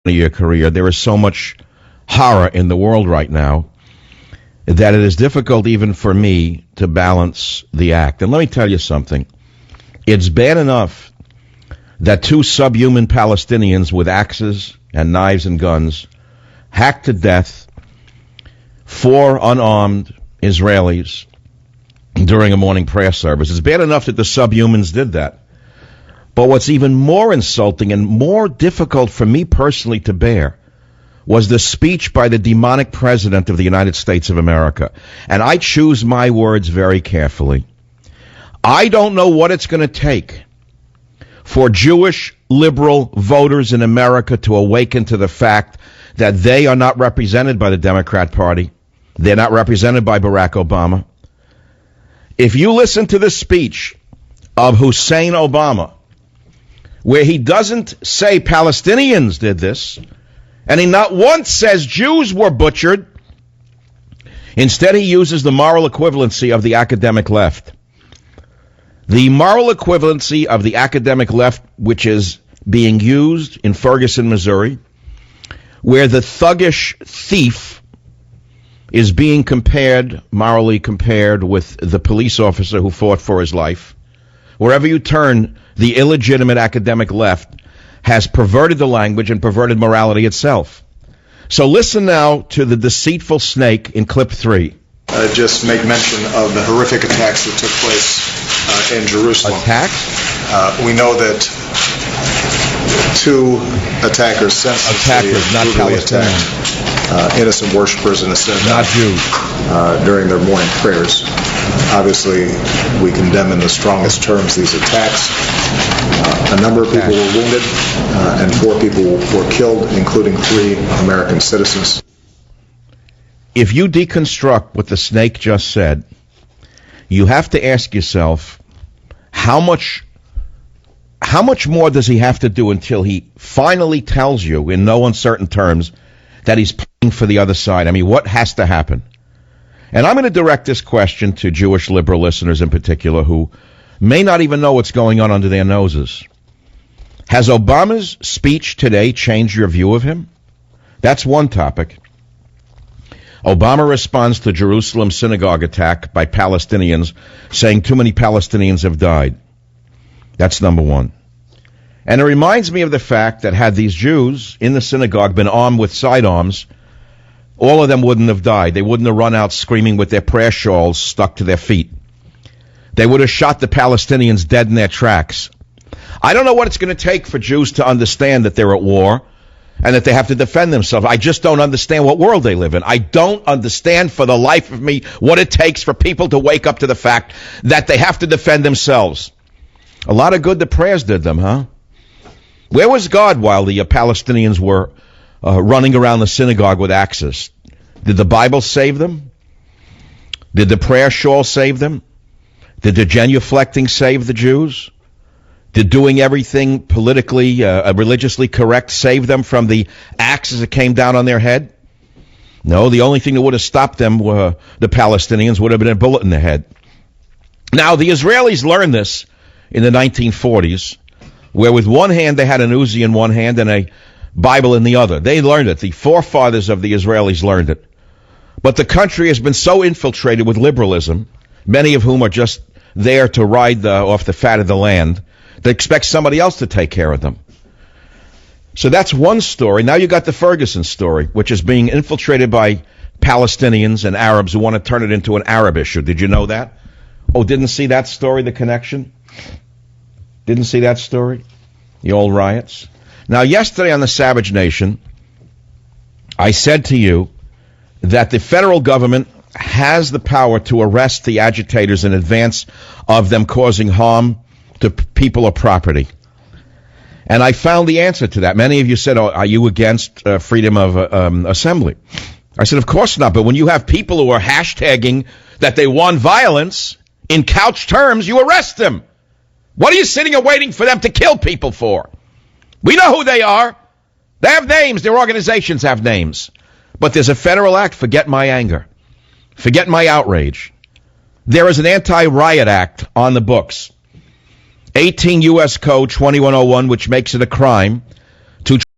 your career, there is so much horror in the world right now that it is difficult even for me to balance the act. And let me tell you something. It's bad enough that two subhuman Palestinians with axes and knives and guns hacked to death four unarmed Israelis during a morning prayer service. It's bad enough that the subhumans did that. But what's even more insulting and more difficult for me personally to bear was the speech by the demonic president of the United States of America. And I choose my words very carefully. I don't know what it's going to take for Jewish liberal voters in America to awaken to the fact that they are not represented by the Democrat Party. They're not represented by Barack Obama. If you listen to the speech of Hussein Obama, where he doesn't say Palestinians did this, and he not once says Jews were butchered, instead he uses the moral equivalency of the academic left. The moral equivalency of the academic left, which is being used in Ferguson, Missouri, where the thuggish thief is being morally compared with the police officer who fought for his life. Wherever you turn, the illegitimate academic left has perverted the language and perverted morality itself. So listen now to the deceitful snake in clip 3. Just make mention of the horrific attacks that took place in Jerusalem. Attacks? We know that two attackers senselessly not brutally Palestinians. attacked innocent worshipers in the synagogue. Not Jews. During their morning prayers. Obviously, we condemn in the strongest terms these attacks. A number of people were wounded, and 4 people were killed, including 3 American citizens. If you deconstruct what the snake just said, you have to ask yourself, how much more does he have to do until he finally tells you, in no uncertain terms, that he's playing for the other side? I mean, what has to happen? And I'm going to direct this question to Jewish liberal listeners in particular who may not even know what's going on under their noses. Has Obama's speech today changed your view of him? That's one topic. Obama responds to Jerusalem synagogue attack by Palestinians, saying too many Palestinians have died. That's number one. And it reminds me of the fact that had these Jews in the synagogue been armed with sidearms, all of them wouldn't have died. They wouldn't have run out screaming with their prayer shawls stuck to their feet. They would have shot the Palestinians dead in their tracks. I don't know what it's going to take for Jews to understand that they're at war and that they have to defend themselves. I just don't understand what world they live in. I don't understand for the life of me what it takes for people to wake up to the fact that they have to defend themselves. A lot of good the prayers did them, huh? Where was God while the Palestinians were running around the synagogue with axes? Did the Bible save them? Did the prayer shawl save them? Did the genuflecting save the Jews? Did doing everything politically, religiously correct save them from the axes that came down on their head? No, the only thing that would have stopped them, the Palestinians, would have been a bullet in the head. Now, the Israelis learned this in the 1940s, where with one hand they had an Uzi in one hand and a Bible in the other. They learned it. The forefathers of the Israelis learned it. But the country has been so infiltrated with liberalism, many of whom are just there to ride off the fat of the land, they expect somebody else to take care of them. So that's one story. Now you got the Ferguson story, which is being infiltrated by Palestinians and Arabs who want to turn it into an Arab issue. Did you know that? Oh, didn't see that story, the connection? Didn't see that story? The old riots? Now, yesterday on the Savage Nation, I said to you that the federal government has the power to arrest the agitators in advance of them causing harm to people or property. And I found the answer to that. Many of you said, are you against freedom of assembly? I said, of course not. But when you have people who are hashtagging that they want violence in couch terms, you arrest them. What are you sitting and waiting for them to kill people for? We know who they are. They have names. Their organizations have names. But there's a federal act. Forget my anger. Forget my outrage. There is an anti-riot act on the books. 18 U.S. Code 2101, which makes it a crime